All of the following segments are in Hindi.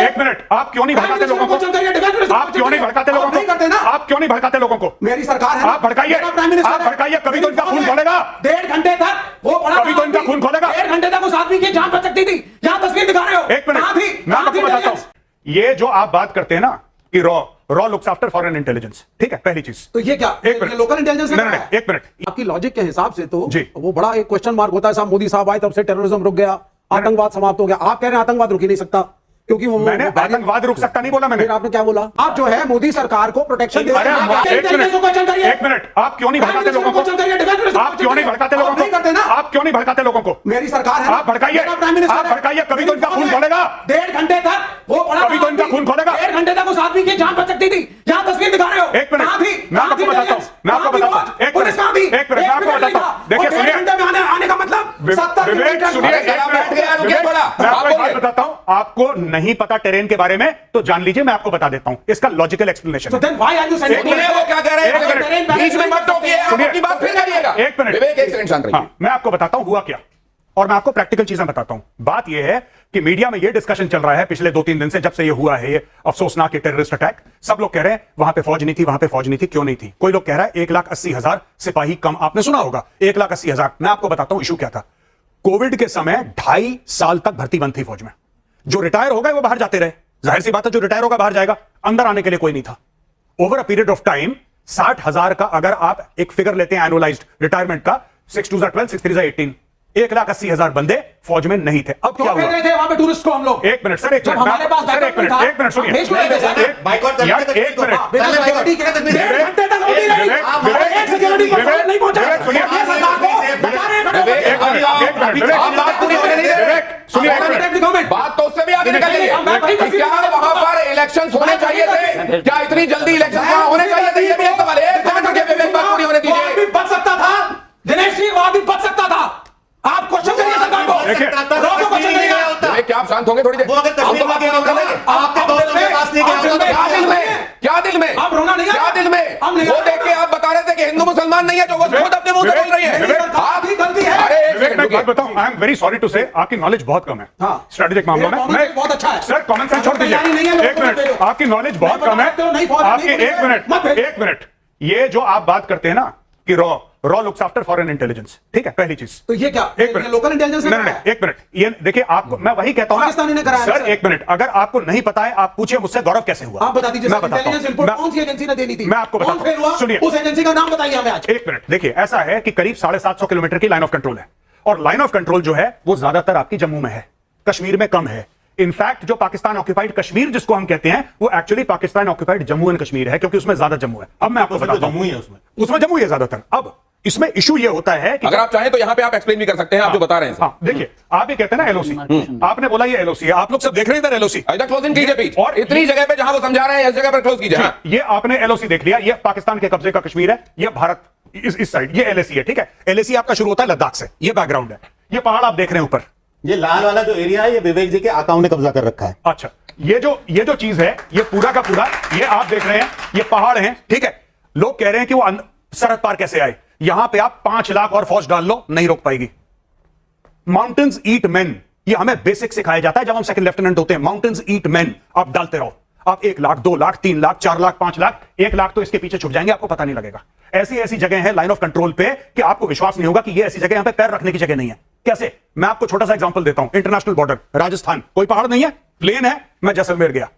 एक मिनट, आप क्यों नहीं भड़काते लोगों को? आप क्यों नहीं भड़काते लोगों को? आप क्यों नहीं भड़काते लोगों को? मेरी सरकार है, आप भड़काइए, आप भड़काइए, कभी तो इनका खून खोलेगा। 1.5 घंटे तक वो पड़ा, कभी तो इनका खून खोलेगा। 1.5 घंटे तक उस आदमी की जान बच सकती थी। यहां तस्वीर दिखा रहे हो। एक मिनट, मैं आपको बताता हूं, ये जो आप बात करते हैं ना कि raw looks after foreign intelligence, ठीक है, पहली चीज। तो ये क्या एक मिनट, लोकल इंटेलिजेंस? नहीं, एक मिनट, आपकी लॉजिक के हिसाब से तो जी, वो बड़ा एक क्वेश्चन मार्क होता है। साहब मोदी साहब आए तब से टेररिज्म रुक गया, आतंकवाद समाप्त हो गया। आप कह रहे हैं आतंकवाद रुक ही नहीं सकता क्योंकि वो मैंने आतंकवाद रुक सकता नहीं बोला मैंने। फिर आपने क्या बोला? आप जो है मोदी सरकार को प्रोटेक्शन दे रहे हैं। एक मिनट, आप क्यों नहीं भड़काते लोगों को? आप क्यों नहीं भड़काते लोगों को? आप क्यों नहीं भड़काते लोगों को? मेरी सरकार है, आप भड़काइए, आप भड़काइए, कभी तो इनका खून खोलेगा। 1.5 घंटे तक वो पड़ा, कभी तो इनका खून खोलेगा। 1.5 घंटे तक उस आदमी की जान बच सकती थी। यहां तस्वीर दिखा रहे हो। एक मिनट, मैं आपको बताता हूं, मैं आपको बताता हूं, एक मिनट, मैं आपको बताता हूं। देखिए सुनिए, आने का मतलब विवेक सुनिए, मैं आपको बात बताता हूं, आपको नहीं पता टेरेन के बारे में तो जान लीजिए, मैं आपको बता देता हूं इसका लॉजिकल एक्सप्लेनेशन। वो क्या कह रहे हैं? बीच में मत टोकिए, आप अपनी बात फिर करिएगा। एक मिनट, विवेक एक सेकंड शांत रहिए। मैं आपको बताता हूं हुआ क्या, और मैं आपको प्रैक्टिकल चीजें बताता हूं। बात यह है कि मीडिया में यह डिस्कशन चल रहा है पिछले 2-3 दिन से, जब से यह हुआ है ये अफसोसनाक टेररिस्ट अटैक। सब लोग कह रहे हैं वहां पे फौज नहीं थी, वहां पे फौज नहीं थी। क्यों नहीं थी? कोई लोग कह रहा है 1,80,000 सिपाही कम। आपने सुना होगा 1,80,000। मैं आपको बताता हूं इशू क्या था। कोविड के समय 2.5 साल तक भर्ती बंद थी फौज में। जो रिटायर हो गए वो बाहर जाते रहे, जाहिर सी बात है, जो रिटायर होगा बाहर जाएगा, अंदर आने के लिए कोई नहीं था। Over a period of time 60,000 का अगर आप एक फिगर लेते हैं एनुअलाइज्ड रिटायरमेंट का, 6 2 12, 6 3 18, 1,80,000 बंदे फौज में नहीं थे। अब क्या हुआ? थे वहां पे टूरिस्ट को हम लोग। एक मिनट सर, एक मिनट, हमारे पास सर, एक मिनट, एक मिनट सुनिए, यार एक मिनट, बात तो उससे भी आगे निकल गई है। क्या वहां पर इलेक्शन होने चाहिए थे? क्या इतनी जल्दी इलेक्शन होने चाहिए थे? ये भी एक सवाल है। विवेक बात पूरी होने दीजिए। बच सकता था दिनेश जी, वहां भी बच सकता था। आप क्वेश्चन करिए सरकार को। विवेक क्या आप शांत होंगे थोड़ी देर? क्या दिल में? आप रोना नहीं है? क्या दिल में? वो देख के आप बता रहे थे कि हिंदू मुसलमान नहीं है, जो वो खुद अपने मुंह से बोल रही है। आपकी गलती है। अरे विवेक, मैं बात बताऊं, I am very sorry to say, आपकी नॉलेज बहुत कम है स्ट्रेटेजिक मामलों में। मैं बहुत अच्छा है सर, कॉमन सेंस छोड़ दीजिए। एक मिनट, आपकी नॉलेज बहुत कम है आपकी। एक मिनट, ये जो आप बात करते हैं ना कि raw looks after foreign intelligence, ठीक है, पहली चीज। तो ये क्या? एक मिनट, लोकल इंटेलिजेंस ने नहीं, एक मिनट, ये देखिए, आपको मैं वही कहता हूं पाकिस्तानी ने कराया सर। एक मिनट, अगर आपको नहीं पता है आप पूछिए मुझसे गौरव कैसे हुआ। आप बता दीजिए। मैं बताता हूं, कौन सी एजेंसी ने देनी थी? मैं आपको बताता हूं, सुनिए, उस एजेंसी का नाम बताइए हमें आज। एक मिनट, देखिए, ऐसा है कि करीब 750 किलोमीटर की लाइन ऑफ कंट्रोल है, और लाइन ऑफ कंट्रोल जो है वो ज्यादातर आपकी जम्मू में है, कश्मीर में कम है। इनफैक्ट जो पाकिस्तान ऑक्यूपाइड कश्मीर जिसको हम कहते हैं, वो actually Pakistan occupied Jammu and Kashmir है, क्योंकि उसमें ज्यादा जम्मू है। अब मैं आपको बताता हूं, उसमें जम्मू है ज्यादातर। अब इसमें इशू ये होता है कि अगर आप चाहें तो यहां पे आप एक्सप्लेन भी कर सकते हैं, आप जो बता रहे हैं। हाँ, देखिए, आप ये कहते हैं ना एलओसी, आपने बोला ये एलओसी है, आप लोग सब देख रहे हैं इधर एलओसी। क्लोजिंग कीजिए पीछ, और इतनी जगह पे जहां वो समझा रहे हैं इस जगह पर क्लोज कीजिए। ये आपने एलओसी देख लिया, ये पाकिस्तान के कब्जे का कश्मीर है, ये भारत इस साइड, ये एलएसी है, ठीक है। एलएसी आपका शुरू होता है लद्दाख से, ये बैकग्राउंड है। ये पहाड़ आप देख रहे हैं ऊपर, ये लाल वाला जो एरिया है, ये विवेक जी के अकाउंट ने कब्जा कर रखा है। अच्छा, ये जो चीज है, ये पूरा का पूरा, ये आप देख रहे हैं, ये पहाड़ हैं, ठीक है। लोग कह रहे हैं कि वो सरहद पार कैसे आए। यहां पे आप 5 लाख और फौज डाल लो, नहीं रोक पाएगी। माउंटेन्स ईट मैन, ये हमें बेसिक सिखाया जाता है जब हम सेकंड लेफ्टिनेंट होते हैं। माउंटेन्स ईट मैन, आप डालते रहो। आप 1 लाख, 2 लाख, 3 लाख, 4 लाख, 5 लाख, 1 लाख तो इसके पीछे छुप जाएंगे, आपको पता नहीं लगेगा। ऐसी ऐसी जगह है लाइन ऑफ कंट्रोल पे कि आपको विश्वास नहीं होगा कि ये ऐसी जगह यहां पे पैर रखने की जगह नहीं है। कैसे? मैं आपको छोटा सा एग्जांपल देता हूं। इंटरनेशनल बॉर्डर राजस्थान, कोई पहाड़ नहीं है, प्लेन है। मैं जैसलमेर गया,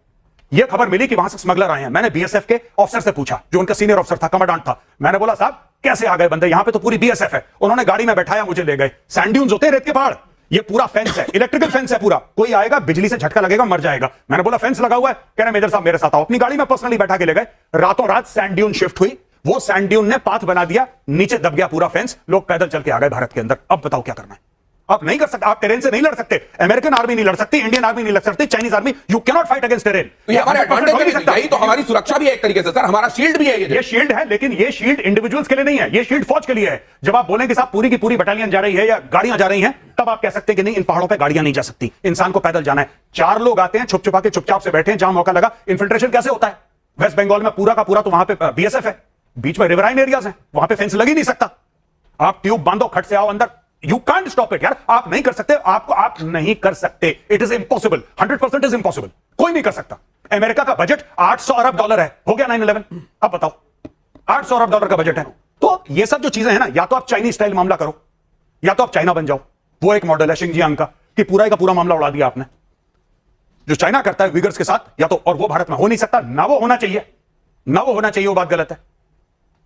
यह खबर मिली कि वहां से स्मगलर आए हैं। मैंने बीएसएफ के ऑफिसर से पूछा, जो उनका सीनियर ऑफिसर था, कमांडेंट था। मैंने बोला, साहब कैसे आ गए बंदे यहां पे? तो पूरी बीएसएफ है। उन्होंने गाड़ी में बैठाया, मुझे ले गए। सैंड ड्यून्स होते हैं, रेत के पहाड़, ये पूरा फेंस है, इलेक्ट्रिकल फेंस है पूरा। कोई आएगा, बिजली से झटका लगेगा, मर जाएगा। मैंने बोला फेंस लगा हुआ है? कह रहे मेजर साहब मेरे साथ आओ। अपनी गाड़ी में पर्सनली बैठा के ले गए। रातों रात सैंड ड्यून शिफ्ट हुई, वो सैंड ड्यून ने पाथ बना दिया, नीचे दब गया पूरा फेंस। लोग पैदल चल के आ गए भारत के अंदर। अब बताओ क्या करना है? आप नहीं कर सकते, आप टेरेन से नहीं लड़ सकते। अमेरिकन आर्मी नहीं लड़ सकती, इंडियन आर्मी नहीं लड़ सकती, Chinese army, you can not fight against terrain. तो ये हमारा एडवांटेज है, यही तो हमारी सुरक्षा भी है एक तरीके से सर, हमारा शील्ड भी है ये शील्ड है, लेकिन ये शील्ड इंडिविजुअल्स के लिए नहीं है, ये शील्ड फौज के लिए है। जब आप बोलेंगे साहब पूरी की पूरी बटालियन जा रही है या गाड़ियां जा रही हैं, तब आप कह सकते हैं कि नहीं, इन पहाड़ों पे गाड़ियां नहीं जा सकती, इंसान को पैदल जाना है। 4 लोग आते हैं, छुप छुपा के चुपचाप से बैठे हैं, जहां मौका लगा। इन्फिल्ट्रेशन कैसे होता है? वेस्ट बंगाल में पूरा का पूरा तो वहां पे बीएसएफ है, बीच में रिवराइन एरियाज हैं, वहां पे फेंस लग ही नहीं सकता। आप ट्यूब बांधो, खट से आओ अंदर, यू कांट स्टॉप इट यार, आप नहीं कर सकते, आप नहीं कर सकते, it is impossible, 100% is impossible, कोई नहीं कर सकता। अमेरिका का बजट $800 अरब है, हो गया 9/11, अब बताओ $800 अरब का बजट है। तो ये सब जो चीजें हैं ना, या तो आप चाइनीज स्टाइल मामला करो, या तो आप चाइना बन जाओ। वो एक मॉडल है शिंगजियांग का, कि पूरा का पूरा मामला उड़ा दिया आपने, जो चाइना करता है विगर्स के साथ, या तो, और वो भारत में हो नहीं सकता, ना वो होना चाहिए, ना वो होना चाहिए, वो बात गलत है।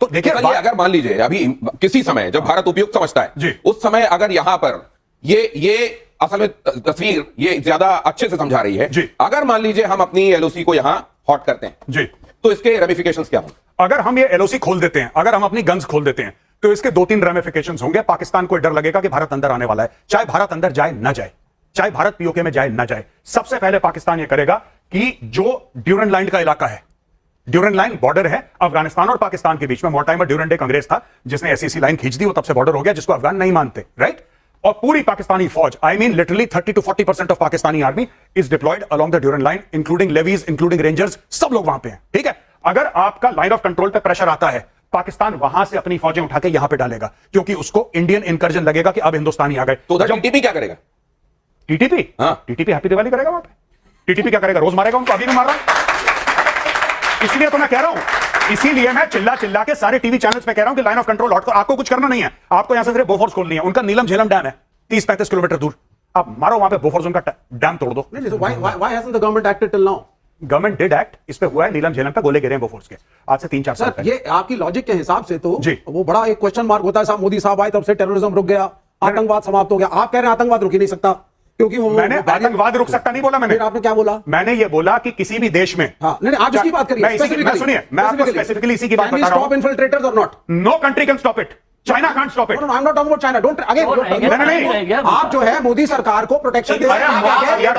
तो देखिए अगर मान लीजिए अभी किसी समय जब भारत उपयुक्त समझता है जी, उस समय अगर यहां पर ये असल में तस्वीर ये ज्यादा अच्छे से समझा रही है जी। अगर मान लीजिए हम अपनी एलओसी को यहां हॉट करते हैं जी, तो इसके रेमिफिकेशंस क्या होंगे? अगर हम ये एलओसी खोल देते हैं, अगर हम अपनी गन्स खोल देते हैं, तो इसके 2-3 रेमिफिकेशंस होंगे। पाकिस्तान को डर लगेगा कि भारत अंदर आने वाला है, चाहे भारत अंदर जाए ना जाए, चाहे भारत पीओके में जाए ना जाए। सबसे पहले पाकिस्तान ये करेगा कि जो ड्यूरन लाइन का इलाका है, ड्यूरन लाइन बॉर्डर है अफगानिस्तान और पाकिस्तान के बीच में, मोर्टाइमर ड्यूरन एक अंग्रेज था जिसने ऐसी लाइन खींच दी, वो तब से बॉर्डर हो गया, जिसको अफगान नहीं मानते, राइट। और पूरी पाकिस्तानी फौज, I mean literally 30 to 40% of Pakistani army is deployed along the Durand line, including levies, including rangers, सब लोग वहां पे हैं, ठीक है। अगर आपका लाइन ऑफ कंट्रोल पे प्रेशर आता है, पाकिस्तान वहां से अपनी फौजें उठा के यहां पे डालेगा, क्योंकि उसको इंडियन इनकर्जन लगेगा कि अब हिंदुस्तानी आ गए। तो उधर टीटीपी क्या करेगा? टीटीपी, हाँ, टीटीपी हैप्पी दिवाली करेगा वहां पे। टीटीपी क्या करेगा? रोज मारेगा उनको, अभी भी मार रहा है। इसलिए तो मैं कह रहा हूं, इसीलिए मैं चिल्ला चिल्ला के सारे टीवी चैनल्स पे कह रहा हूं कि लाइन ऑफ कंट्रोल हॉट को, आपको कुछ करना नहीं है, आपको यहां से सिर्फ बोफोर्स खोलनी है। उनका नीलम झेलम डैम है 30-35 किलोमीटर दूर, आप मारो वहां पे बोफोर्स, उनका डैम तोड़ दो। नहीं, so why hasn't the government acted till now? Government did act, इस पे हुआ है, नीलम झेलम पे गोले गिरे हैं बोफोर्स के, आज से 3-4 साल सर पहले। ये आपकी लॉजिक के हिसाब से तो जी। वो बड़ा एक क्वेश्चन मार्क होता है साहब, मोदी साहब आए तब से टेररिज्म रुक गया, आतंकवाद समाप्त हो गया। आप कह रहे हैं आतंकवाद रुक ही नहीं सकता, क्योंकि वो मैंने आतंकवाद रुक सकता नहीं बोला, मैंने। फिर आपने क्या बोला? मैंने ये बोला कि किसी भी देश में, हाँ, नहीं आप इसकी बात करिए, मैं सुनिए, मैं आपको स्पेसिफिकली इसी की बात बता रहा स्टॉप इन्फिल्ट्रेटर्स और not? No country can stop it, China can't stop it. I am not talking about China, don't again, नहीं, आप जो है मोदी सरकार को प्रोटेक्शन दे रहे हैं।